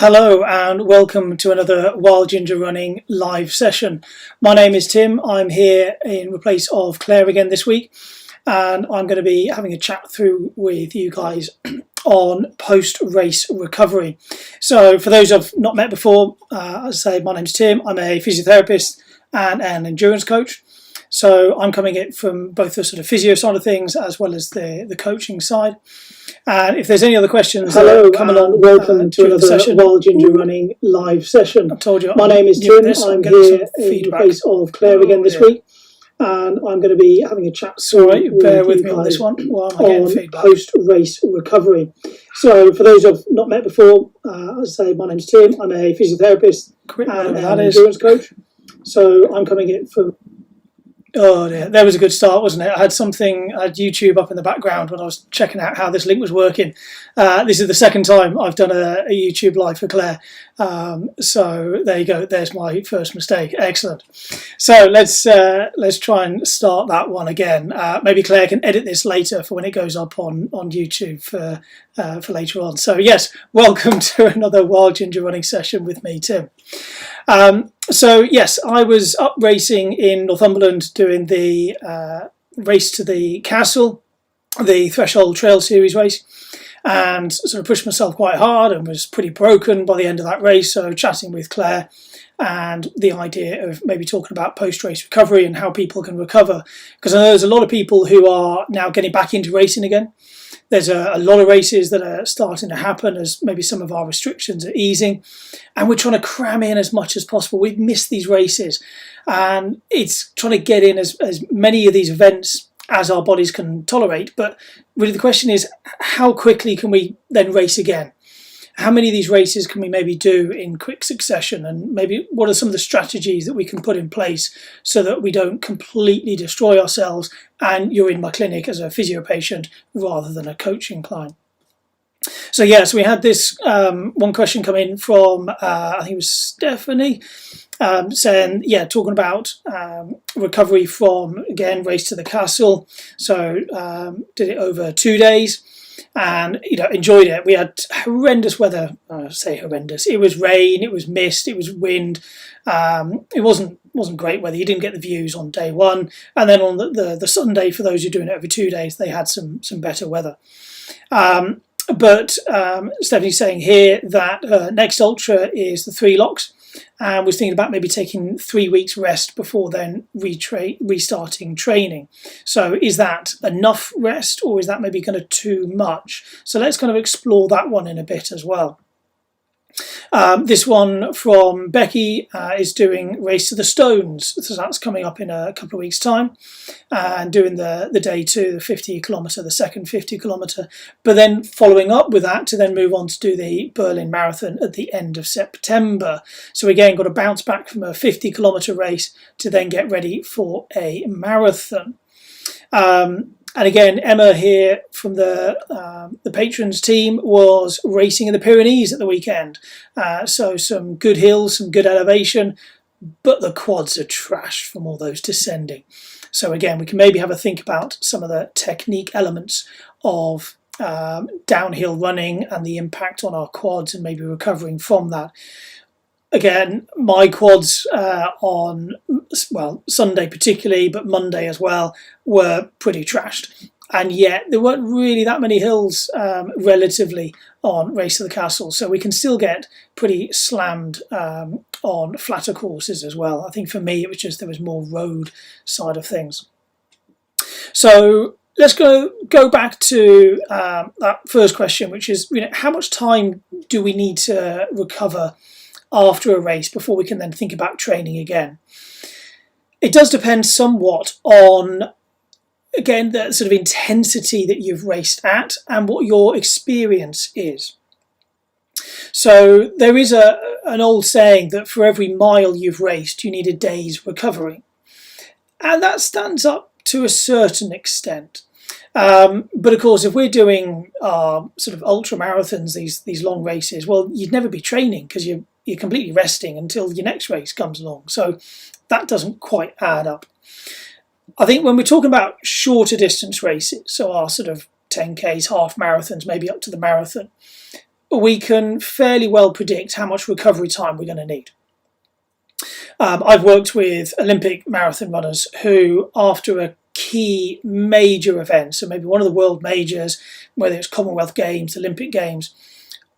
Hello and welcome to another Wild Ginger Running live session. My name is Tim. I'm here in place of Claire again this week, and I'm going to be having a chat through with you guys on post-race recovery. So for those I've not met before, as I say, my name's Tim. I'm a physiotherapist and an endurance coach. So I'm coming at from both the sort of physio side of things as well as the coaching side. And if there's any other questions, come along. Welcome to another Wild Ginger Running live session. I told you. My name is Tim. I'm here in place of Claire again this week, and I'm going to be having a chat. Sorry, bear with me on this one while I'm getting feedback. Post-race recovery. So, for those I've not met before, as I say, my name's Tim. I'm a physiotherapist and an endurance coach. So, I'm coming in from. Oh dear, that was a good start, wasn't it? I had YouTube up in the background when I was checking out how this link was working. This is the second time I've done a YouTube live for Claire. So there you go, there's my first mistake. Excellent. So let's try and start that one again. Maybe Claire can edit this later for when it goes up on YouTube for later on. So yes, welcome to another Wild Ginger Running session with me, Tim. So yes, I was up racing in Northumberland doing the race to the castle, the Threshold Trail Series race, and sort of pushed myself quite hard and was pretty broken by the end of that race. So chatting with Claire and the idea of maybe talking about post-race recovery and how people can recover, because I know there's a lot of people who are now getting back into racing again. There's a lot of races that are starting to happen as maybe some of our restrictions are easing, and we're trying to cram in as much as possible. We've missed these races, and it's trying to get in as many of these events as our bodies can tolerate. But really the question is, how quickly can we then race again? How many of these races can we maybe do in quick succession, and maybe what are some of the strategies that we can put in place so that we don't completely destroy ourselves and you're in my clinic as a physio patient rather than a coaching client? So yes, we had this one question come in from I think it was Stephanie, saying, talking about recovery from, again, race to the castle. So did it over 2 days. And enjoyed it. We had horrendous weather. I say horrendous. It was rain, it was mist, it was wind. It wasn't great weather. You didn't get the views on day one, and then on the Sunday, for those who are doing it over 2 days, they had some better weather. But Stephanie's saying here that next ultra is the 3 locks, and was thinking about maybe taking 3 weeks rest before then restarting training. So is that enough rest, or is that maybe kind of too much? So let's kind of explore that one in a bit as well. This one from Becky is doing Race to the Stones, so that's coming up in a couple of weeks' time, and doing the day 2, the 50 kilometre, the second 50 kilometre, but then following up with that to then move on to do the Berlin Marathon at the end of September. So again, got to bounce back from a 50 kilometre race to then get ready for a marathon. And again, Emma here from the patrons team was racing in the Pyrenees at the weekend. So some good hills, some good elevation, but the quads are trashed from all those descending. So again, we can maybe have a think about some of the technique elements of downhill running and the impact on our quads and maybe recovering from that. Again, my quads on, Sunday particularly, but Monday as well, were pretty trashed. And yet there weren't really that many hills relatively on Race to the Castle. So we can still get pretty slammed on flatter courses as well. I think for me, it was just there was more road side of things. So let's go back to that first question, which is, how much time do we need to recover after a race before we can then think about training again? It does depend somewhat on, again, the sort of intensity that you've raced at and what your experience is. So there is an old saying that for every mile you've raced, you need a day's recovery. And that stands up to a certain extent. But of course, if we're doing sort of ultra marathons, these long races, well, you'd never be training because you're completely resting until your next race comes along. So that doesn't quite add up. I think when we're talking about shorter distance races, so our sort of 10Ks, half marathons, maybe up to the marathon, we can fairly well predict how much recovery time we're going to need. I've worked with Olympic marathon runners who, after a key major event, so maybe one of the world majors, whether it's Commonwealth Games, Olympic Games,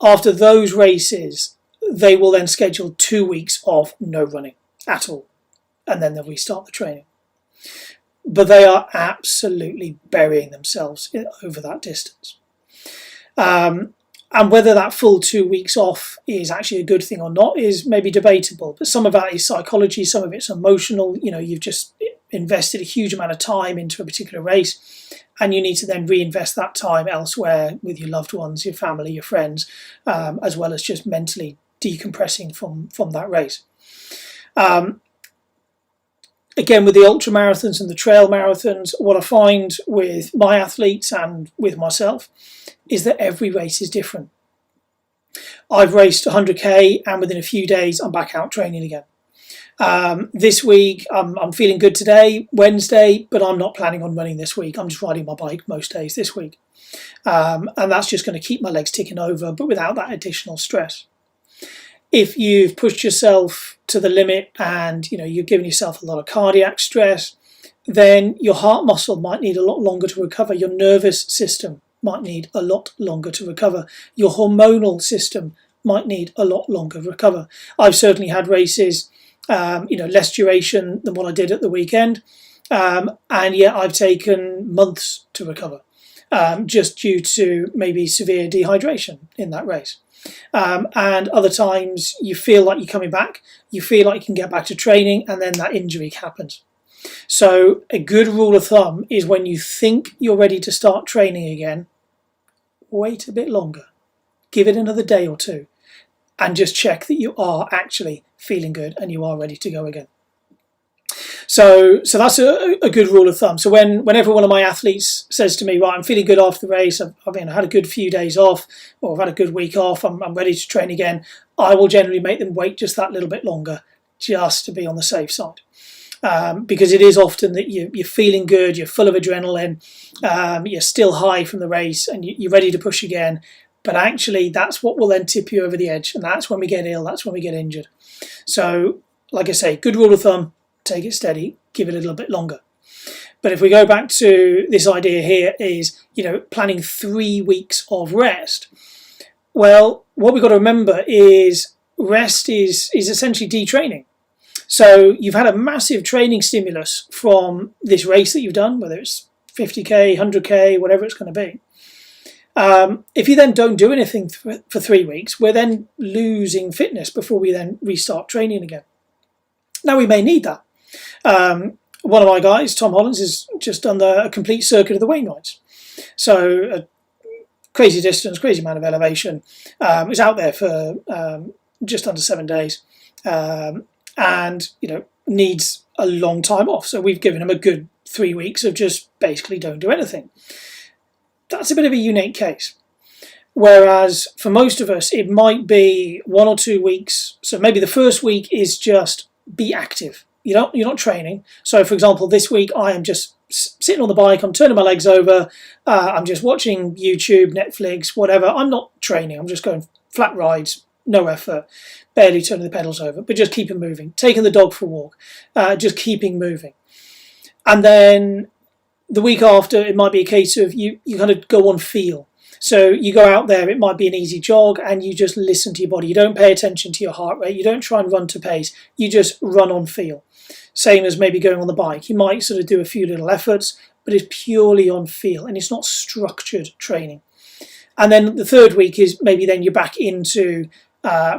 after those races, they will then schedule 2 weeks of no running at all, and then they'll restart the training. But they are absolutely burying themselves over that distance. And whether that full 2 weeks off is actually a good thing or not is maybe debatable. But some of that is psychology, some of it's emotional. You've just invested a huge amount of time into a particular race, and you need to then reinvest that time elsewhere with your loved ones, your family, your friends, as well as just mentally decompressing from that race. Again, with the ultra marathons and the trail marathons, what I find with my athletes and with myself is that every race is different. I've raced 100k and within a few days I'm back out training again. This week I'm feeling good today, Wednesday, but I'm not planning on running this week. I'm just riding my bike most days this week. And that's just going to keep my legs ticking over, but without that additional stress. If you've pushed yourself to the limit and you've given yourself a lot of cardiac stress, then your heart muscle might need a lot longer to recover. Your nervous system might need a lot longer to recover. Your hormonal system might need a lot longer to recover. I've certainly had races, less duration than what I did at the weekend, and yet I've taken months to recover, just due to maybe severe dehydration in that race. And other times you feel like you're coming back, you feel like you can get back to training, and then that injury happens. So a good rule of thumb is when you think you're ready to start training again, wait a bit longer, give it another day or two, and just check that you are actually feeling good and you are ready to go again. So that's a good rule of thumb. So whenever one of my athletes says to me, right, I'm feeling good after the race, I had a good few days off, or I've had a good week off, I'm ready to train again, I will generally make them wait just that little bit longer, just to be on the safe side. Because it is often that you're feeling good, you're full of adrenaline, you're still high from the race, and you're ready to push again. But actually, that's what will then tip you over the edge, and that's when we get ill, that's when we get injured. So, like I say, good rule of thumb, take it steady, give it a little bit longer. But if we go back to this idea here is, planning 3 weeks of rest. Well, what we've got to remember is rest is essentially detraining. So you've had a massive training stimulus from this race that you've done, whether it's 50k, 100k, whatever it's going to be. If you then don't do anything for 3 weeks, we're then losing fitness before we then restart training again. Now, we may need that. One of my guys, Tom Hollins, has just done a complete circuit of the Wainwrights. So a crazy distance, crazy amount of elevation. Was out there for just under 7 days. And needs a long time off. So we've given him a good 3 weeks of just basically don't do anything. That's a bit of a unique case. Whereas for most of us, it might be 1 or 2 weeks. So maybe the first week is just be active. You're not training. So for example, this week I am just sitting on the bike, I'm turning my legs over, I'm just watching YouTube, Netflix, whatever. I'm not training, I'm just going flat rides, no effort. Barely turning the pedals over, but just keeping moving, taking the dog for a walk, just keeping moving. And then the week after, it might be a case of you kind of go on feel. So you go out there, it might be an easy jog, and you just listen to your body. You don't pay attention to your heart rate. You don't try and run to pace. You just run on feel. Same as maybe going on the bike. You might sort of do a few little efforts, but it's purely on feel, and it's not structured training. And then the third week is maybe then you're back into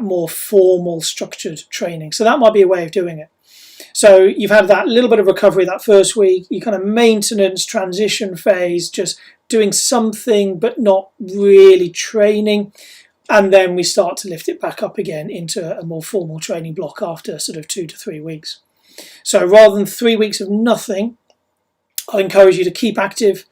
more formal structured training. So that might be a way of doing it. So you've had that little bit of recovery that first week, you kind of maintenance transition phase, just doing something but not really training, and then we start to lift it back up again into a more formal training block after sort of 2 to 3 weeks. So rather than 3 weeks of nothing, I encourage you to keep active,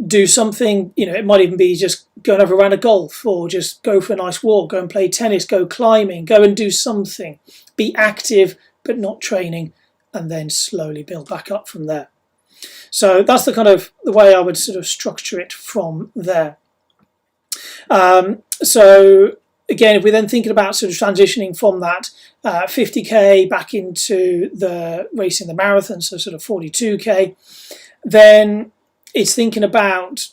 do something, it might even be just go and have a round of golf, or just go for a nice walk, go and play tennis, go climbing, go and do something. Be active, but not training, and then slowly build back up from there. So that's the way I would sort of structure it from there. So again, if we're then thinking about sort of transitioning from that 50k back into the racing the marathon, so sort of 42k, then it's thinking about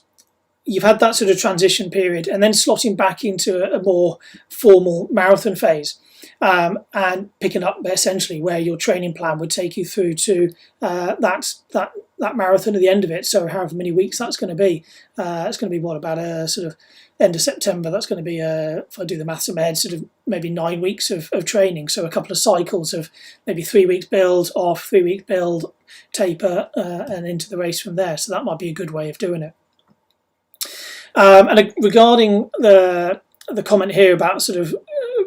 you've had that sort of transition period and then slotting back into a more formal marathon phase, and picking up essentially where your training plan would take you through to that marathon at the end of it. So however many weeks that's going to be, it's going to be what, about a sort of end of September. That's going to be, if I do the maths in my head, sort of maybe 9 weeks of training. So a couple of cycles of maybe 3 weeks build, off, 3 week build, taper, and into the race from there. So that might be a good way of doing it. And regarding the comment here about sort of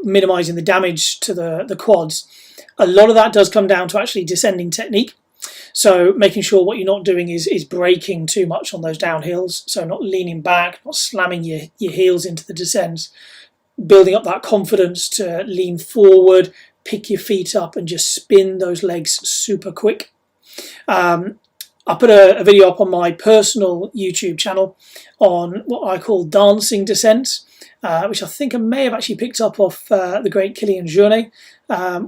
minimising the damage to the quads, a lot of that does come down to actually descending technique. So making sure what you're not doing is braking too much on those downhills. So not leaning back, not slamming your heels into the descents, building up that confidence to lean forward, pick your feet up and just spin those legs super quick. I put a video up on my personal YouTube channel on what I call dancing descents, which I think I may have actually picked up off the great Kilian Jornet,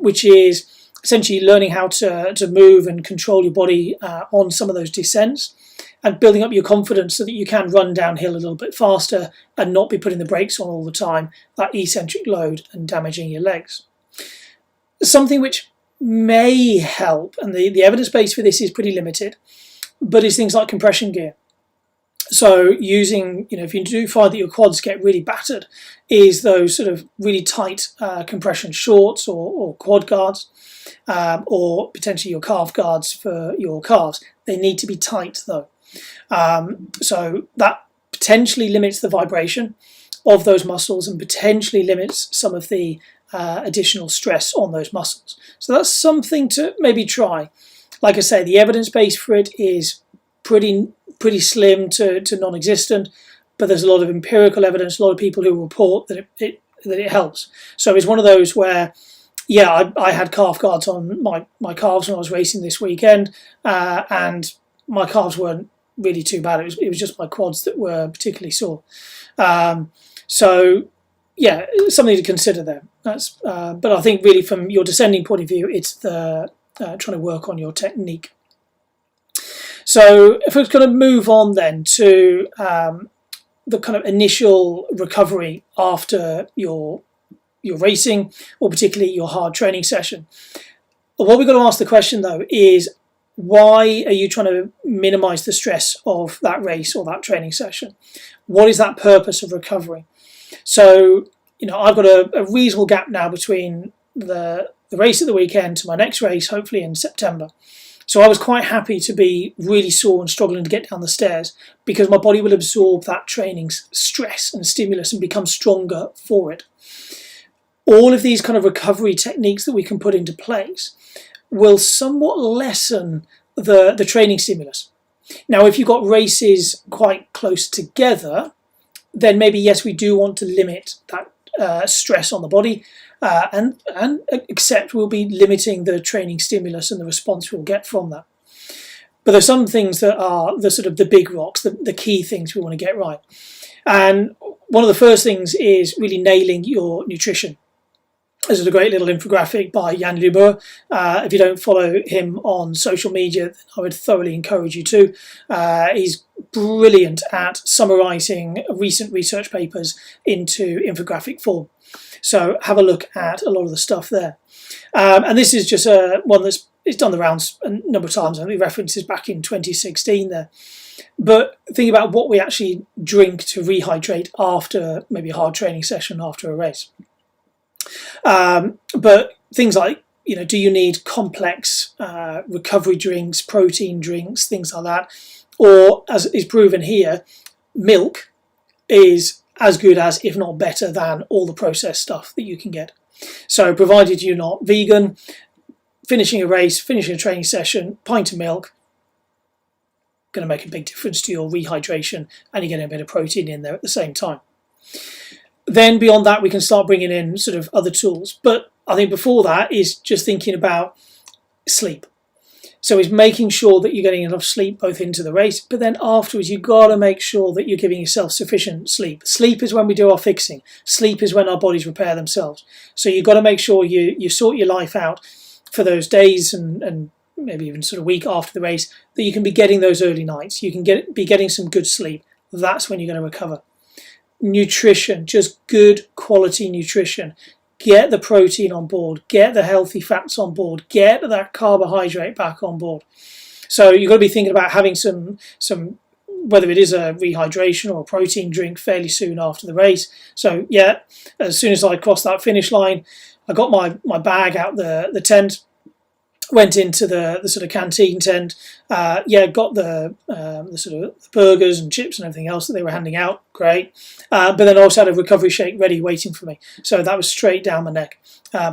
which is essentially learning how to move and control your body on some of those descents and building up your confidence so that you can run downhill a little bit faster and not be putting the brakes on all the time, that eccentric load and damaging your legs. Something which may help, and the evidence base for this is pretty limited, but it's things like compression gear. So using, if you do find that your quads get really battered, is those sort of really tight compression shorts or quad guards, or potentially your calf guards for your calves. They need to be tight though. So that potentially limits the vibration of those muscles and potentially limits some of the additional stress on those muscles. So that's something to maybe try. Like I say, the evidence base for it is pretty slim to non-existent, but there's a lot of empirical evidence, a lot of people who report that it helps. So it's one of those where, yeah, I had calf guards on my calves when I was racing this weekend, and my calves weren't really too bad. It was just my quads that were particularly sore. So yeah, something to consider there. That's but I think really from your descending point of view, it's the trying to work on your technique. So if we're going to move on then to the kind of initial recovery after your racing, or particularly your hard training session, what we've got to ask the question though is, why are you trying to minimise the stress of that race or that training session? What is that purpose of recovery? So, I've got a reasonable gap now between the race at the weekend to my next race, hopefully in September. So I was quite happy to be really sore and struggling to get down the stairs, because my body will absorb that training stress and stimulus and become stronger for it. All of these kind of recovery techniques that we can put into place will somewhat lessen the training stimulus. Now, if you've got races quite close together, then maybe, yes, we do want to limit that stress on the body, and accept we'll be limiting the training stimulus and the response we'll get from that. But there's some things that are the sort of the big rocks, the key things we want to get right. And one of the first things is really nailing your nutrition. This is a great little infographic by Jan Lubeur. If you don't follow him on social media, I would thoroughly encourage you to. He's brilliant at summarising recent research papers into infographic form. So have a look at a lot of the stuff there. And this is just one it's done the rounds a number of times. I think the reference is back in 2016 there. But think about what we actually drink to rehydrate after maybe a hard training session after a race. But things like, do you need complex recovery drinks, protein drinks, things like that? Or, as is proven here, milk is as good as, if not better than, all the processed stuff that you can get. So provided you're not vegan, finishing a race, finishing a training session, pint of milk, going to make a big difference to your rehydration, and you're getting a bit of protein in there at the same time. Then beyond that, we can start bringing in sort of other tools. But I think before that is just thinking about sleep. So it's making sure that you're getting enough sleep both into the race, but then afterwards you've got to make sure that you're giving yourself sufficient sleep. Sleep is when we do our fixing. Sleep is when our bodies repair themselves. So you've got to make sure you sort your life out for those days and maybe even sort of week after the race, that you can be getting those early nights. You can be getting some good sleep. That's when you're going to recover. Nutrition, just good quality nutrition. Get the protein on board, get the healthy fats on board, get that carbohydrate back on board. So you've got to be thinking about having some whether it is a rehydration or a protein drink fairly soon after the race. So yeah, as soon as I crossed that finish line, I got my bag out the tent, went into the sort of canteen tent, got the sort of burgers and chips and everything else that they were handing out, great. But then I also had a recovery shake ready waiting for me. So that was straight down my neck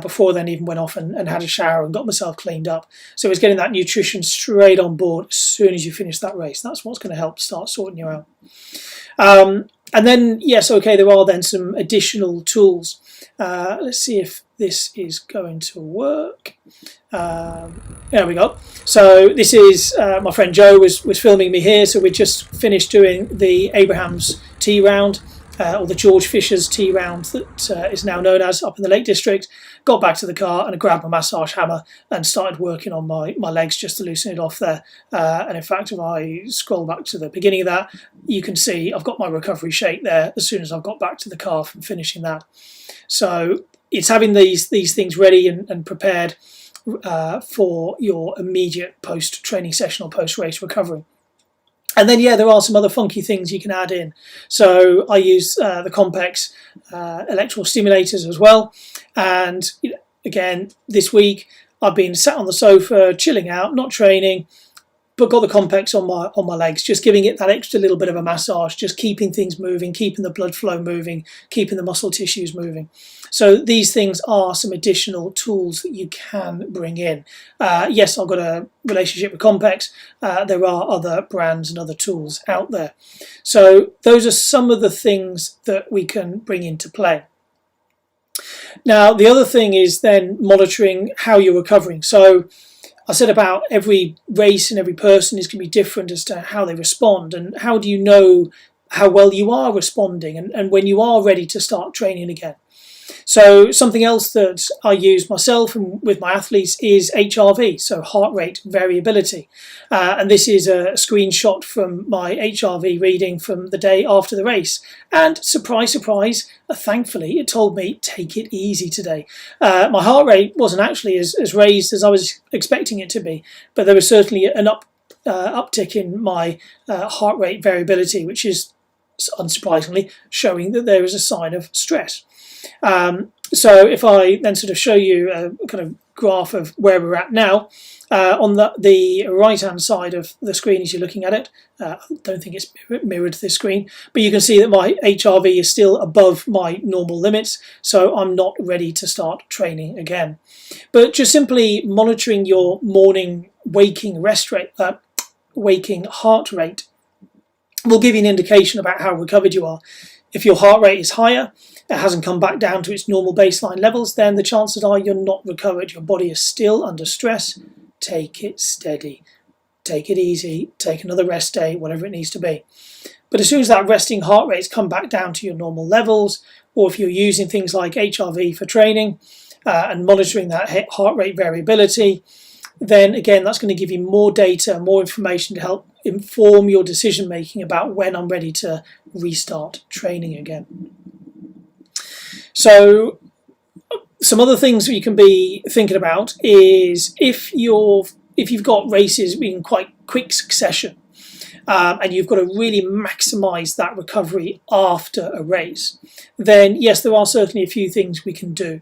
before then even went off and had a shower and got myself cleaned up. So it's getting that nutrition straight on board as soon as you finish that race. That's what's going to help start sorting you out. And then, yes, okay, there are then some additional tools. Let's see if this is going to work. There we go. So this is my friend Joe was filming me here. So we just finished doing the Abraham's Tea Round, or the George Fisher's Tea Round that is now known as up in the Lake District. Got back to the car and I grabbed my massage hammer and started working on my legs just to loosen it off there. And in fact, if I scroll back to the beginning of that, you can see I've got my recovery shake there as soon as I've got back to the car from finishing that. So it's having these things ready and prepared for your immediate post-training session or post-race recovery. And then, yeah, there are some other funky things you can add in. So I use the Compex electrical stimulators as well. And again, this week I've been sat on the sofa, chilling out, not training, but got the Compex on my legs, just giving it that extra little bit of a massage, just keeping things moving, keeping the blood flow moving, keeping the muscle tissues moving. So these things are some additional tools that you can bring in. Yes, I've got a relationship with Compex. There are other brands and other tools out there. So those are some of the things that we can bring into play. Now, the other thing is then monitoring how you're recovering. So I said about every race and every person is going to be different as to how they respond, and how do you know how well you are responding and when you are ready to start training again. So something else that I use myself and with my athletes is HRV, so heart rate variability. And this is a screenshot from my HRV reading from the day after the race. And surprise, surprise, thankfully it told me, take it easy today. My heart rate wasn't actually as raised as I was expecting it to be, but there was certainly an uptick in my heart rate variability, which is unsurprisingly showing that there is a sign of stress. So if I then sort of show you a kind of graph of where we're at now, on the right hand side of the screen as you're looking at it, I don't think it's mirrored to this screen, but you can see that my HRV is still above my normal limits, so I'm not ready to start training again. But just simply monitoring your morning waking heart rate will give you an indication about how recovered you are. If your heart rate is higher, it hasn't come back down to its normal baseline levels, then the chances are you're not recovered. Your body is still under stress. Take it steady. Take it easy. Take another rest day, whatever it needs to be. But as soon as that resting heart rate's come back down to your normal levels, or if you're using things like HRV for training and monitoring that heart rate variability, then again, that's going to give you more data, more information to help inform your decision making about when I'm ready to restart training again. So some other things that you can be thinking about is if you've got races in quite quick succession, and you've got to really maximise that recovery after a race, then yes, there are certainly a few things we can do.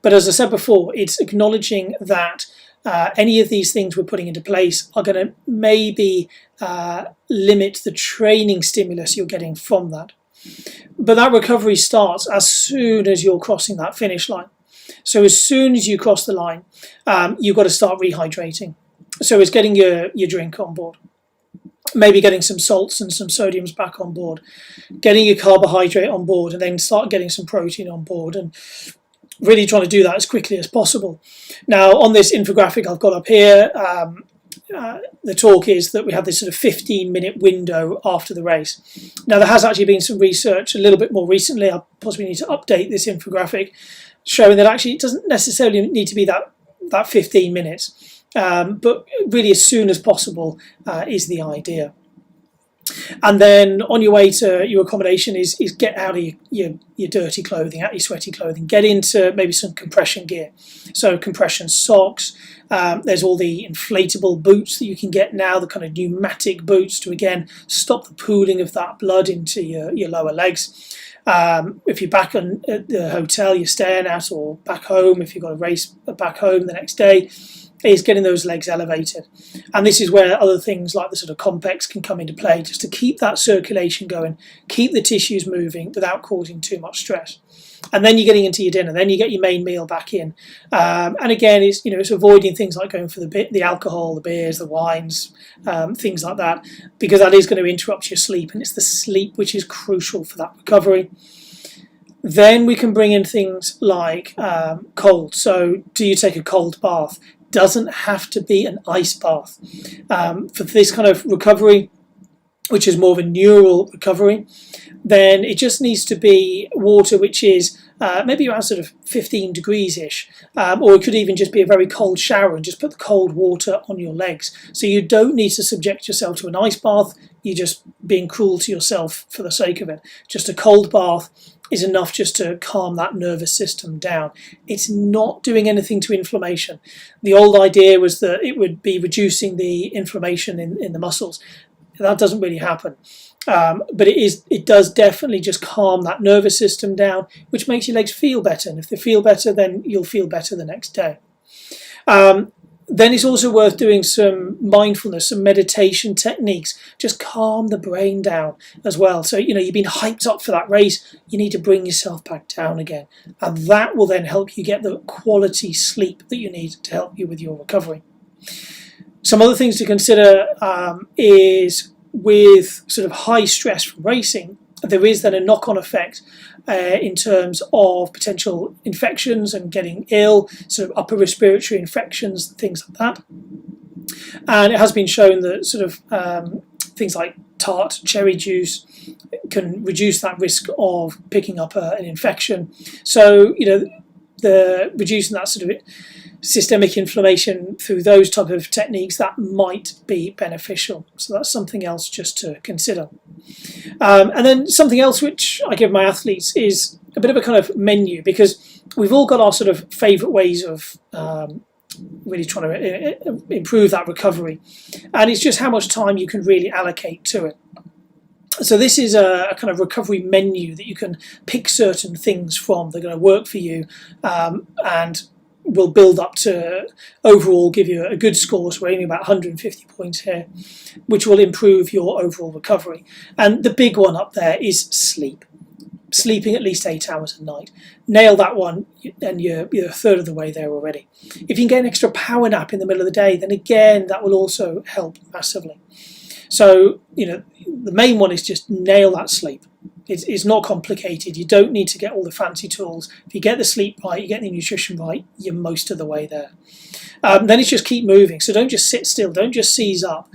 But as I said before, it's acknowledging that any of these things we're putting into place are going to maybe limit the training stimulus you're getting from that. But that recovery starts as soon as you're crossing that finish line. So as soon as you cross the line, you've got to start rehydrating. So it's getting your drink on board, maybe getting some salts and some sodiums back on board, getting your carbohydrate on board, and then start getting some protein on board, and really trying to do that as quickly as possible. Now, on this infographic I've got up here, the talk is that we have this sort of 15-minute window after the race. Now, there has actually been some research a little bit more recently. I possibly need to update this infographic, showing that actually it doesn't necessarily need to be that 15 minutes, but really as soon as possible is the idea. And then on your way to your accommodation is get out of your dirty clothing, out of your sweaty clothing, get into maybe some compression gear. So compression socks, there's all the inflatable boots that you can get now, the kind of pneumatic boots to, again, stop the pooling of that blood into your lower legs. If you're back at the hotel you're staying at, or back home, if you've got a race back home the next day, is getting those legs elevated. And this is where other things like the sort of complex can come into play, just to keep that circulation going, keep the tissues moving without causing too much stress. And then you're getting into your dinner, then you get your main meal back in. And again, it's avoiding things like going for the alcohol, the beers, the wines, things like that, because that is going to interrupt your sleep, and it's the sleep which is crucial for that recovery. Then we can bring in things like cold. So do you take a cold bath? Doesn't have to be an ice bath. For this kind of recovery, which is more of a neural recovery, then it just needs to be water which is maybe around sort of 15 degrees-ish, or it could even just be a very cold shower and just put the cold water on your legs. So you don't need to subject yourself to an ice bath. You're just being cruel to yourself for the sake of it. Just a cold bath is enough just to calm that nervous system down. It's not doing anything to inflammation. The old idea was that it would be reducing the inflammation in the muscles. That doesn't really happen. But it does definitely just calm that nervous system down, which makes your legs feel better. And if they feel better, then you'll feel better the next day. Then it's also worth doing some mindfulness, some meditation techniques. Just calm the brain down as well. So, you've been hyped up for that race. You need to bring yourself back down again. And that will then help you get the quality sleep that you need to help you with your recovery. Some other things to consider is with sort of high stress from racing, there is then a knock-on effect in terms of potential infections and getting ill, sort of upper respiratory infections, things like that. And it has been shown that sort of things like tart cherry juice can reduce that risk of picking up an infection. So, the reducing that sort of systemic inflammation through those type of techniques, that might be beneficial. So that's something else just to consider. And then something else which I give my athletes is a bit of a kind of menu, because we've all got our sort of favourite ways of really trying to improve that recovery. And it's just how much time you can really allocate to it. So this is a kind of recovery menu that you can pick certain things from. They're going to work for you and will build up to overall give you a good score. So we're aiming about 150 points here, which will improve your overall recovery. And the big one up there is sleep. Sleeping at least 8 hours a night. Nail that one and you're a third of the way there already. If you can get an extra power nap in the middle of the day, then again, that will also help massively. So, the main one is just nail that sleep. It's not complicated. You don't need to get all the fancy tools. If you get the sleep right, you get the nutrition right, you're most of the way there. Then it's just keep moving. So don't just sit still. Don't just seize up.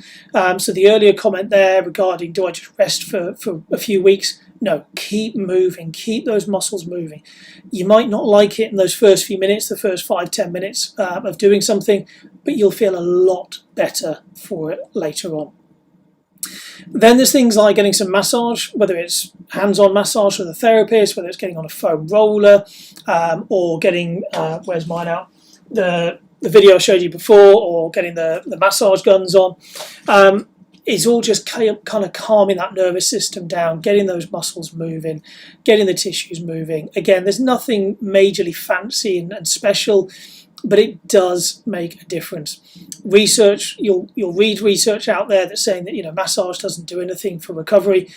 So the earlier comment there regarding, do I just rest for a few weeks? No, keep moving. Keep those muscles moving. You might not like it in those first few minutes, the first 5-10 minutes of doing something, but you'll feel a lot better for it later on. Then there's things like getting some massage, whether it's hands-on massage with a therapist, whether it's getting on a foam roller, or getting, where's mine out, the video I showed you before, or getting the massage guns on. It's all just kind of calming that nervous system down, getting those muscles moving, getting the tissues moving. Again, there's nothing majorly fancy and special, but it does make a difference. Research, you'll read research out there that's saying that massage doesn't do anything for recovery,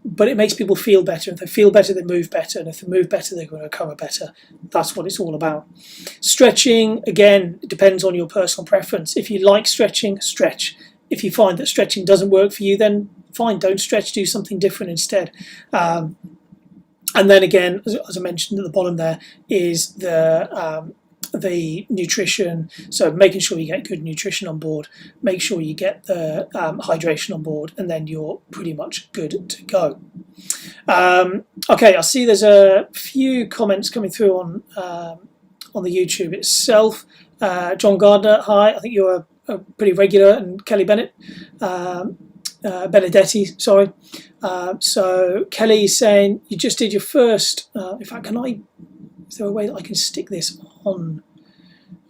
but it makes people feel better. If they feel better, they move better, and if they move better, they're going to recover better. That's what it's all about. Stretching, again, it depends on your personal preference. If you like stretching, stretch. If you find that stretching doesn't work for you, then fine, don't stretch, do something different instead. And then again, as I mentioned at the bottom there, is the the nutrition, so making sure you get good nutrition on board, make sure you get the hydration on board, and then you're pretty much good to go. Okay, I see there's a few comments coming through on the YouTube itself. John Gardner, hi, I think you're a pretty regular, and Kelly Bennett, Benedetti, sorry. So Kelly's saying you just did your first, in fact, is there a way that I can stick this on?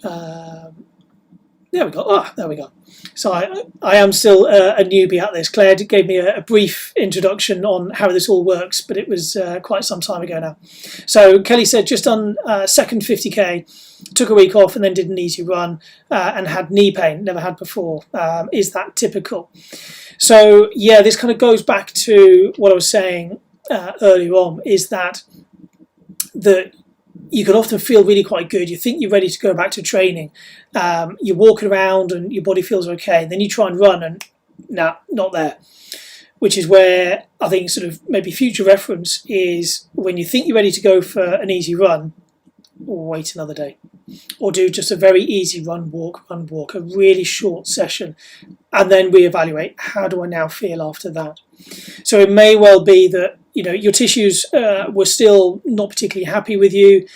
There we go. There we go. So I am still a newbie at this. Claire gave me a brief introduction on how this all works, but it was quite some time ago now. So Kelly said just on second 50k, took a week off and then did an easy run and had knee pain, never had before. Is that typical? So yeah, this kind of goes back to what I was saying earlier on, is that you can often feel really quite good. You think you're ready to go back to training. You're walking around and your body feels okay. Then you try and run and nah, not there. Which is where I think sort of maybe future reference is when you think you're ready to go for an easy run, wait another day. Or do just a very easy run, walk, a really short session. And then reevaluate, how do I now feel after that? So it may well be that your tissues were still not particularly happy with you,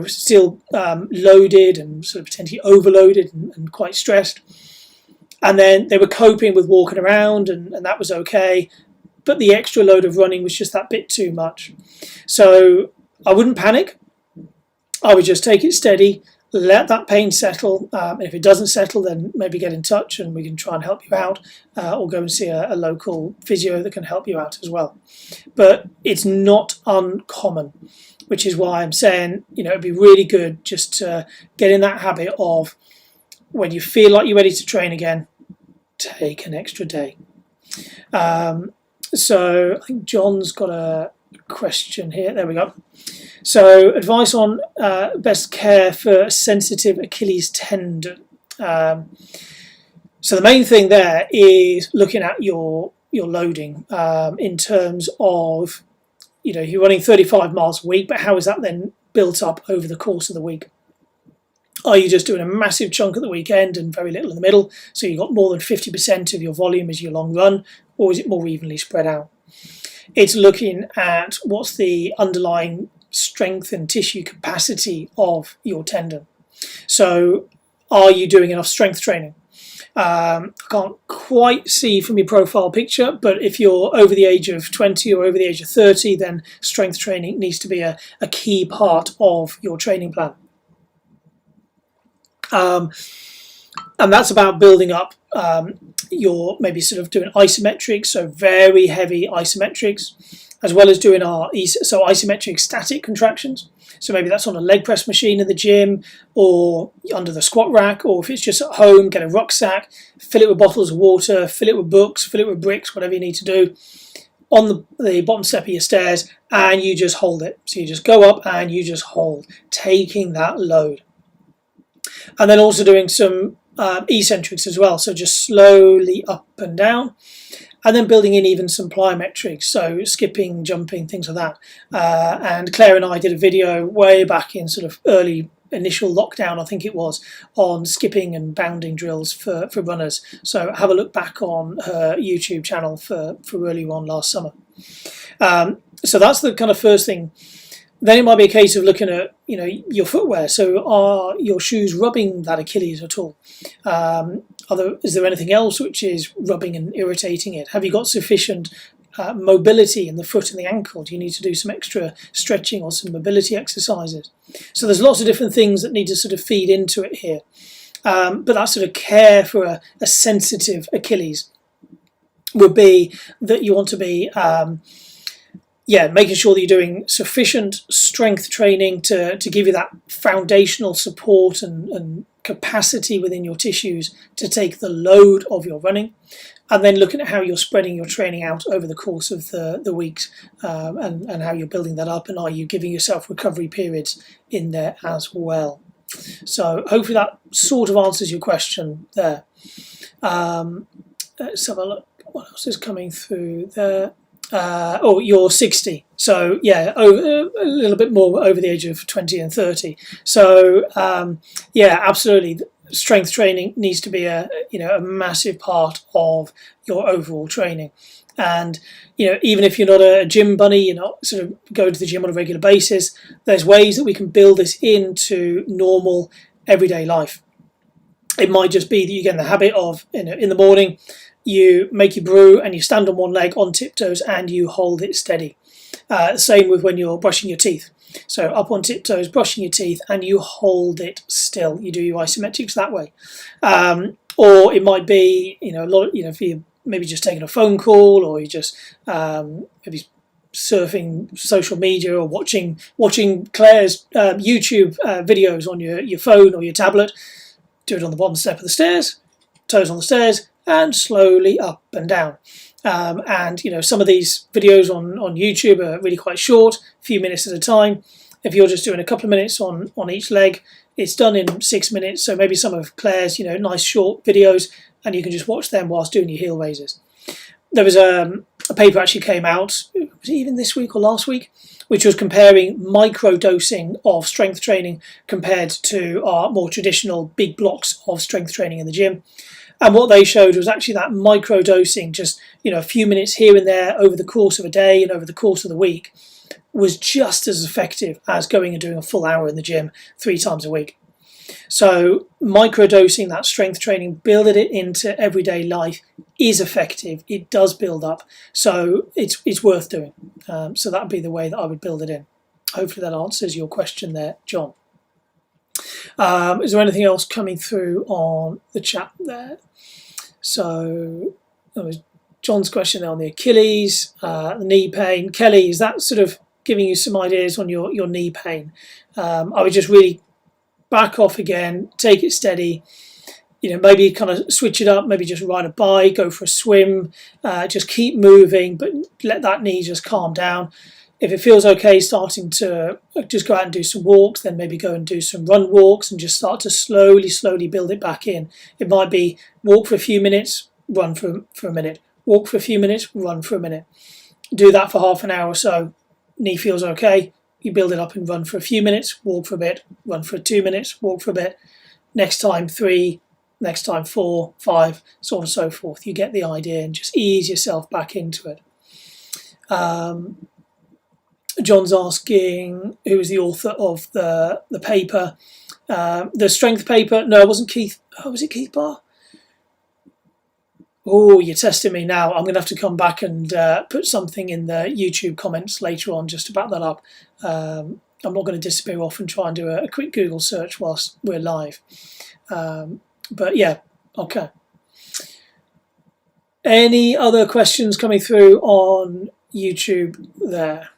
still loaded and sort of potentially overloaded and quite stressed. And then they were coping with walking around and that was okay. But the extra load of running was just that bit too much. So I wouldn't panic. I would just take it steady, let that pain settle. And if it doesn't settle, then maybe get in touch and we can try and help you out, or go and see a local physio that can help you out as well. But it's not uncommon, which is why I'm saying, it'd be really good just to get in that habit of when you feel like you're ready to train again, take an extra day. So I think John's got a question here. There we go. So advice on best care for sensitive Achilles tendon. So the main thing there is looking at your loading in terms of, you're running 35 miles a week, but how is that then built up over the course of the week? Are you just doing a massive chunk at the weekend and very little in the middle, so you've got more than 50% of your volume as your long run, or is it more evenly spread out? It's looking at what's the underlying strength and tissue capacity of your tendon. So are you doing enough strength training? I can't quite see from your profile picture, but if you're over the age of 20 or over the age of 30, then strength training needs to be a key part of your training plan. And that's about building up your maybe sort of doing isometrics, so very heavy isometrics, as well as doing isometric static contractions. So maybe that's on a leg press machine in the gym or under the squat rack, or if it's just at home, get a rucksack, fill it with bottles of water, fill it with books, fill it with bricks, whatever you need to do, on the bottom step of your stairs, and you just hold it. So you just go up and you just hold, taking that load. And then also doing some eccentrics as well, so just slowly up and down, and then building in even some plyometrics, so skipping, jumping, things like that. And Claire and I did a video way back in sort of early initial lockdown, I think it was, on skipping and bounding drills for runners. So have a look back on her YouTube channel for early on last summer. So that's the kind of first thing. Then it might be a case of looking at, your footwear. So are your shoes rubbing that Achilles at all? Is there anything else which is rubbing and irritating it? Have you got sufficient mobility in the foot and the ankle? Do you need to do some extra stretching or some mobility exercises? So there's lots of different things that need to sort of feed into it here. But that sort of care for a sensitive Achilles would be that you want to be making sure that you're doing sufficient strength training to give you that foundational support and capacity within your tissues to take the load of your running, and then looking at how you're spreading your training out over the course of the weeks, and how you're building that up, and are you giving yourself recovery periods in there as well. So hopefully that sort of answers your question there. Let's have a look. What else is coming through there? or you're 60. So yeah, a little bit more over the age of 20 and 30. So yeah, absolutely. Strength training needs to be a massive part of your overall training. And even if you're not a gym bunny, you're not sort of going to the gym on a regular basis, there's ways that we can build this into normal everyday life. It might just be that you get in the habit of, in the morning, you make your brew and you stand on one leg on tiptoes and you hold it steady. Same with when you're brushing your teeth. So up on tiptoes, brushing your teeth, and you hold it still. You do your isometrics that way. Or it might be, a lot. If you're maybe just taking a phone call, or you're just maybe surfing social media, or watching Claire's YouTube videos on your phone or your tablet. Do it on the bottom step of the stairs, toes on the stairs, and slowly up and down. And some of these videos on YouTube are really quite short, a few minutes at a time. If you're just doing a couple of minutes on each leg, it's done in 6 minutes. So maybe some of Claire's nice short videos, and you can just watch them whilst doing your heel raises. There was a paper actually came out, was it even this week or last week, which was comparing micro-dosing of strength training compared to our more traditional big blocks of strength training in the gym. And what they showed was actually that micro-dosing, just a few minutes here and there over the course of a day and over the course of the week, was just as effective as going and doing a full hour in the gym 3 times a week. So micro-dosing, that strength training, building it into everyday life is effective. It does build up. So it's worth doing. So that would be the way that I would build it in. Hopefully that answers your question there, John. Is there anything else coming through on the chat there? So that was John's question there on the Achilles, the knee pain. Kelly, is that sort of giving you some ideas on your knee pain? I would just really back off again, take it steady, maybe kind of switch it up, maybe just ride a bike, go for a swim, just keep moving, but let that knee just calm down. If it feels okay starting to just go out and do some walks, then maybe go and do some run walks and just start to slowly build it back in. It might be walk for a few minutes, run for a minute, walk for a few minutes, run for a minute. Do that for half an hour or so. Knee feels okay. You build it up and run for a few minutes, walk for a bit, run for 2 minutes, walk for a bit. Next time 3, next time 4, 5, so on and so forth. You get the idea and just ease yourself back into it. John's asking who was the author of the paper. The strength paper. No, it wasn't Keith. Oh, was it Keith Barr? Oh, you're testing me now. I'm going to have to come back and put something in the YouTube comments later on just to back that up. I'm not going to disappear off and try and do a quick Google search whilst we're live. But yeah, okay. Any other questions coming through on YouTube there?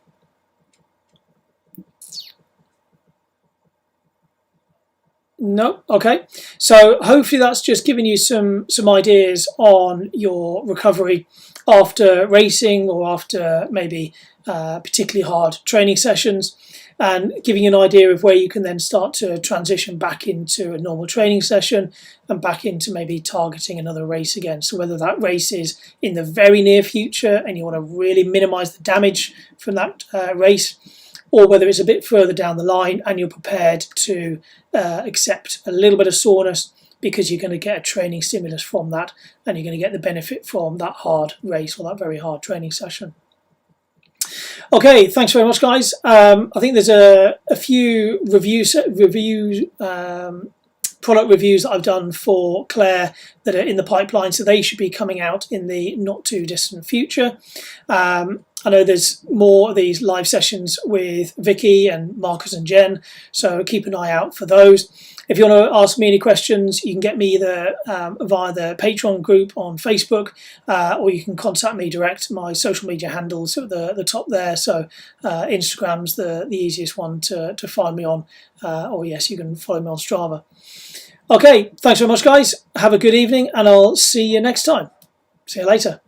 No, okay. So hopefully that's just given you some ideas on your recovery after racing or after maybe particularly hard training sessions, and giving you an idea of where you can then start to transition back into a normal training session and back into maybe targeting another race again. So whether that race is in the very near future and you want to really minimize the damage from that race, or whether it's a bit further down the line and you're prepared to accept a little bit of soreness because you're going to get a training stimulus from that and you're going to get the benefit from that hard race or that very hard training session. Okay, thanks very much, guys. I think there's a few product reviews that I've done for Claire that are in the pipeline, so they should be coming out in the not too distant future. I know there's more of these live sessions with Vicky and Marcus and Jen, so keep an eye out for those. If you want to ask me any questions, you can get me either via the Patreon group on Facebook, or you can contact me direct. My social media handles at the top there, so Instagram's the easiest one to find me on, or yes, you can follow me on Strava. Okay, thanks very much, guys. Have a good evening, and I'll see you next time. See you later.